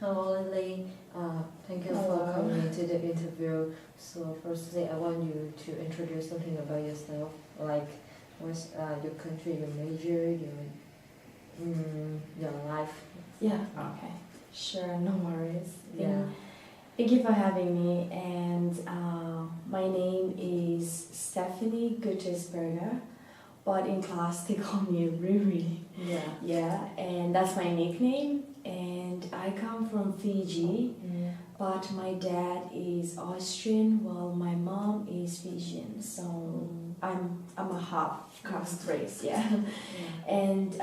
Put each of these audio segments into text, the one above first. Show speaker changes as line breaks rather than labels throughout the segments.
Hello, Lily. Thank you for coming to the interview. So firstly, I want you to introduce something about yourself, like what's your country, your major, your life.
Yeah, okay. Sure, no worries.
Yeah.
Thank you for having me. And my name is Steffi Guttersberger, but in class they call me Riri.
Yeah.
Yeah, and that's my nickname. And I come from Fiji, but my dad is Austrian while my mom is Fijian. So I'm a half caste race, yeah. And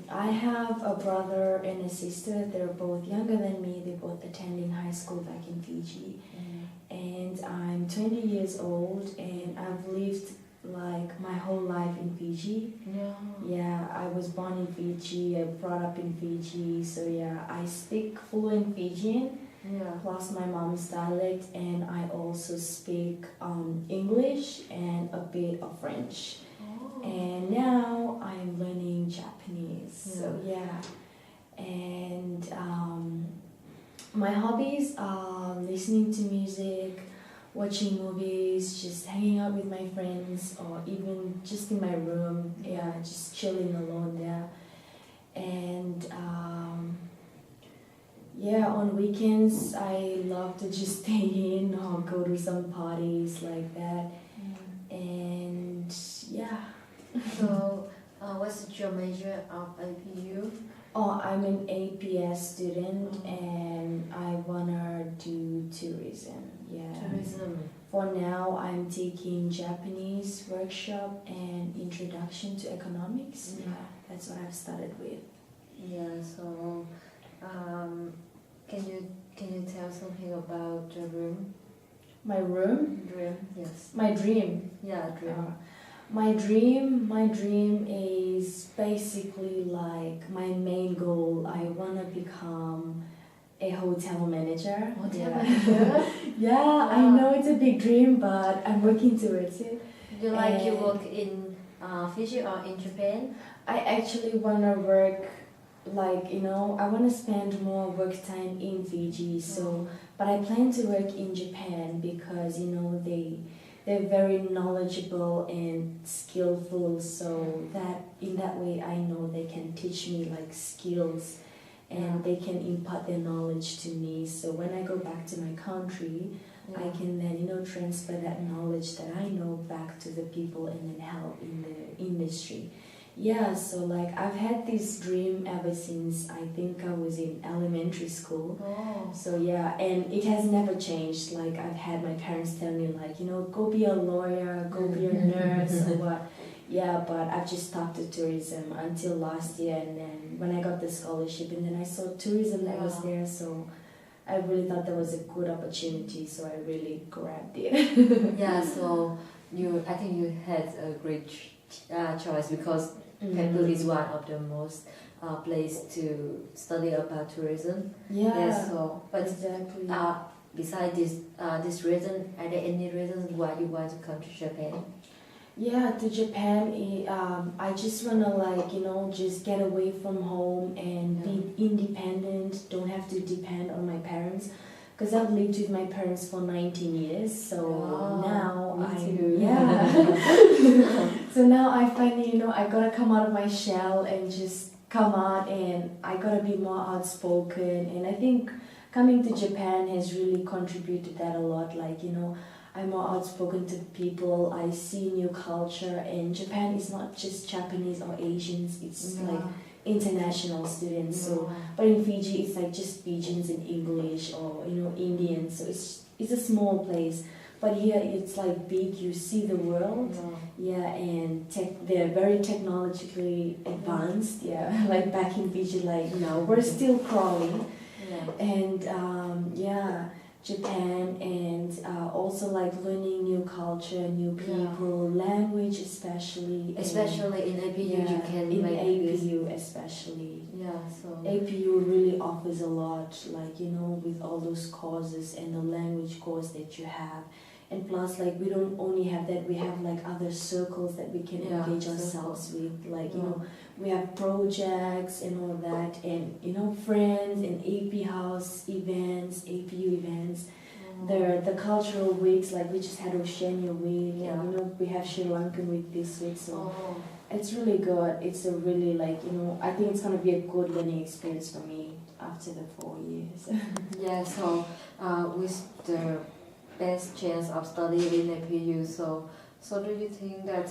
I have a brother and a sister. They're both younger than me. They're both attending high school back in Fiji. And I'm 20 years old, and I've lived like my whole life in Fiji. Yeah, I was born in Fiji, I brought up in Fiji, so yeah, I speak fluent Fijian, plus my mom's dialect, and I also speak English and a bit of French. And now I'm learning Japanese, so yeah. And my hobbies are listening to music, watching movies, just hanging out with my friends, or even just in my room, just chilling alone there. And on weekends I love to just stay in or go to some parties like that. And yeah.
So, what's your major of APU?
Oh, I'm an APS student, and I wanna do tourism. Yeah.
Tourism.
For now, I'm taking Japanese workshop and introduction to economics. Yeah, that's what I've started with.
Yeah. So, can you tell something about your room?
My room?
Dream. Yes.
My dream.
Yeah, dream.
My dream is basically like my main goal. I wanna become a hotel manager.
Hotel manager?
Yeah, I know it's a big dream, but I'm working towards it.
You work in Fiji or in Japan?
I actually wanna work I wanna spend more work time in Fiji. But I plan to work in Japan because they're very knowledgeable and skillful, so that in that way I know they can teach me like skills and they can impart their knowledge to me. So when I go back to my country, I can then transfer that knowledge that I know back to the people and then help in the industry. Yeah, so like I've had this dream ever since I think I was in elementary school. So yeah, and it has never changed. Like I've had my parents tell me go be a lawyer, go be a nurse or what. Yeah, but I've just stuck to tourism until last year, and then when I got the scholarship and then I saw tourism that was there, so I really thought that was a good opportunity, so I really grabbed it.
Yeah, so I think you had a great choice because Peru is one of the most place to study about tourism. But
exactly.
Besides this reason, are there any reasons why you want to come to Japan?
Yeah, to Japan, I just wanna just get away from home and be independent. Don't have to depend on my parents, because I've lived with my parents for 19 years. So now So now I finally I gotta come out of my shell and just come out, and I gotta be more outspoken. And I think coming to Japan has really contributed that a lot. I'm more outspoken to people. I see new culture, and Japan is not just Japanese or Asians. It's like international students. So, but in Fiji, it's like just Fijians in English or Indians. So it's a small place. But here it's like big. You see the world. And they're very technologically advanced. Like back in Fiji, we're still crawling. And Japan, and also learning new culture, new people, language especially.
Especially in APU, you can
in
make
APU this. Especially.
So
APU really offers a lot, with all those courses and the language course that you have. And plus, like, we don't only have that, we have like other circles that we can engage ourselves with. Like, you know, we have projects and all that, and, you know, friends and AP house events, APU events. The cultural weeks, like we just had Oceania week, and, you know, we have Sri Lankan week this week, so it's really good. It's a really, like, you know, I think it's going to be a good learning experience for me after the 4 years.
Yeah, so with the best chance of studying in APU, so do you think that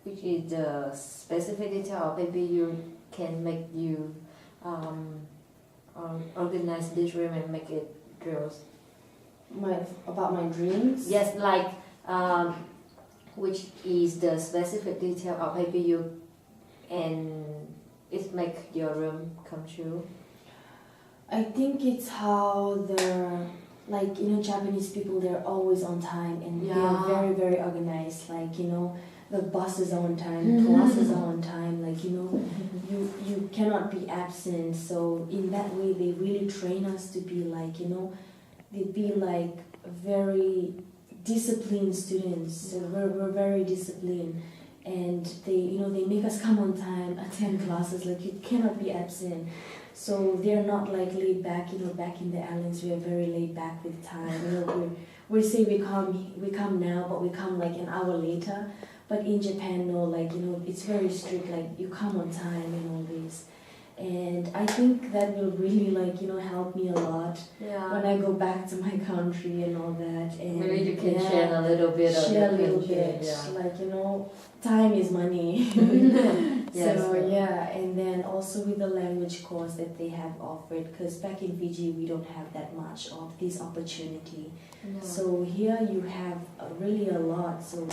which is the specificity of APU can make you organize this dream and make it real?
About my dreams?
Yes, like which is the specific detail of APU and it make your dream come true?
I think it's how like, you know, Japanese people, they're always on time and they are very, very organized. Like, you know, the buses are on time, classes are on time. Like, you know, you cannot be absent. So in that way, they really train us to be like, you know, they be like very disciplined students. So we're very disciplined, and they, you know, they make us come on time, attend classes. Like, you cannot be absent. So they're not like laid back. You know, back in the islands, we are very laid back with time. You know, we say we come now, but we come like an hour later. But in Japan, no, like, you know, it's very strict. Like, you come on time and all this. And I think that will really, like, you know, help me a lot when I go back to my country and all that. And
maybe you can share a little bit of
share
your
a little
country,
bit. Like, you know, time is money.
Yes,
so yeah, and then also with the language course that they have offered, because back in Fiji we don't have that much of this opportunity. So here you have really a lot. So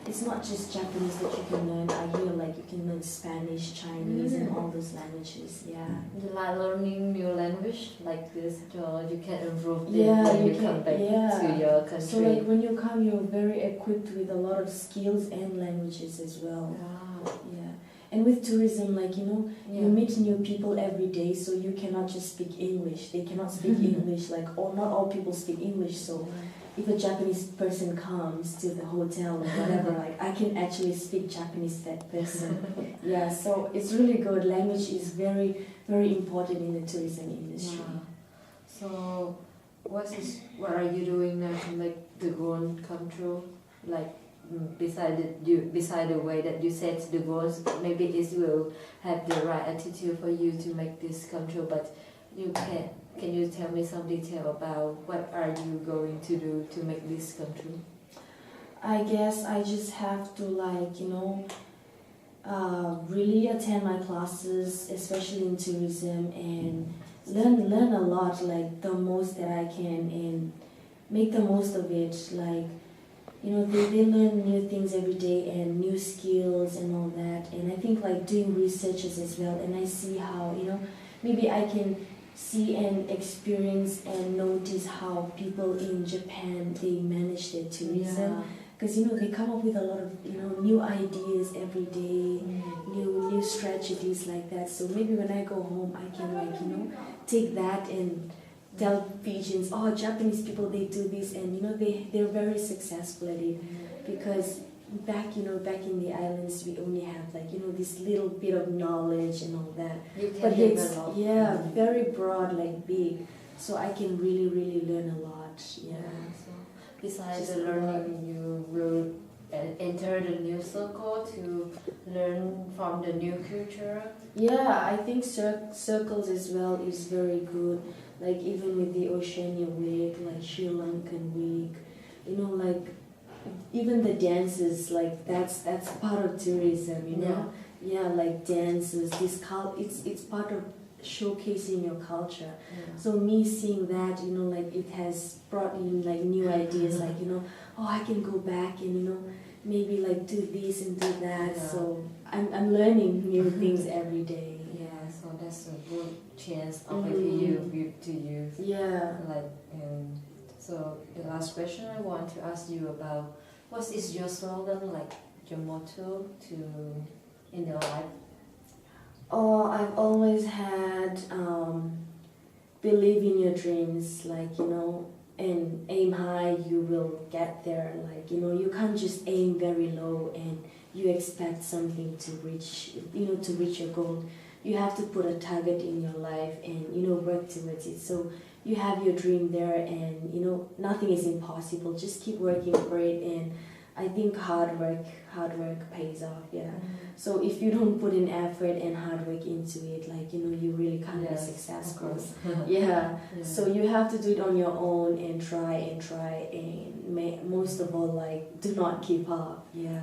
it's not just Japanese that you can learn. I hear like you can learn Spanish, Chinese, and all those languages. Yeah.
You like learning new language like this, so you can improve it
Yeah,
when
you
you
can,
come back to your country.
So like when you come, you're very equipped with a lot of skills and languages as well. Yeah. And with tourism, like, you know, you meet new people every day, so you cannot just speak English. They cannot speak English, like, or not all people speak English. So if a Japanese person comes to the hotel or whatever, like, I can actually speak Japanese to that person. Yeah, so it's really good. Language is very, very important in the tourism industry.
So what are you doing now to make the goal come true? Like, beside the way that you set the goals, maybe it will have the right attitude for you to make this come true. But can you tell me some detail about what are you going to do to make this come true?
I guess I just have to, like, you know, really attend my classes, especially in tourism, and learn a lot, like the most that I can, and make the most of it. Like, you know, they learn new things every day and new skills and all that. And I think like doing researches as well, and I see how, you know, maybe I can see and experience and notice how people in Japan, they manage their tourism. Because, you know, they come up with a lot of, you know, new ideas every day, new strategies like that. So maybe when I go home, I can, like, you know, take that and tell Fijians, oh, Japanese people, they do this, and, you know, they're very successful at it. Because back in the islands, we only have, like, you know, this little bit of knowledge and all that. But it's, very broad, like big. So I can really, really learn a lot. Yeah.
So besides the learning, you will enter the new circle to learn from the new culture.
Yeah, I think circles as well is very good. Like even with the Oceania week, like Sri Lankan week, you know, like even the dances, like that's part of tourism, you know. Yeah, like dances, it's part of showcasing your culture. So me seeing that, you know, like it has brought in like new ideas, like, you know, oh, I can go back and, you know, maybe like do this and do that. So I'm learning new things every day.
So that's a good chance of APU to use. Like, so the last question I want to ask you about, what is your slogan, like your motto in your life?
Oh, I've always had believe in your dreams. Like, you know, and aim high, you will get there. Like, you know, you can't just aim very low and you expect something to reach, you know, to reach your goal. You have to put a target in your life and, you know, work towards it. So you have your dream there, and, you know, nothing is impossible. Just keep working for it, and I think hard work pays off. Yeah. So if you don't put in effort and hard work into it, like, you know, you really can't be successful.
Of course.
Yeah. So you have to do it on your own and try and most of all, like, do not give up. Yeah.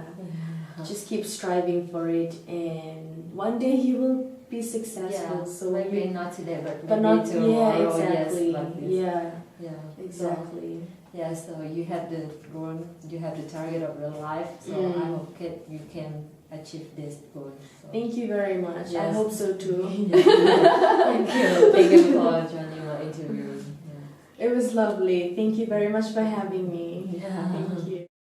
Just keep striving for it, and one day you will be successful.
Yeah.
So
maybe not today, but
but
maybe
not
tomorrow.
exactly.
Yes, like this.
Yeah.
Yeah.
Exactly.
Yeah, so you have the goal, you have the target of your life. So I hope you can achieve this goal. So.
Thank you very much.
Yes.
I hope so too.
Thank you. Thank you for joining my interview.
It was lovely. Thank you very much for having me.
Yeah.
Thank you.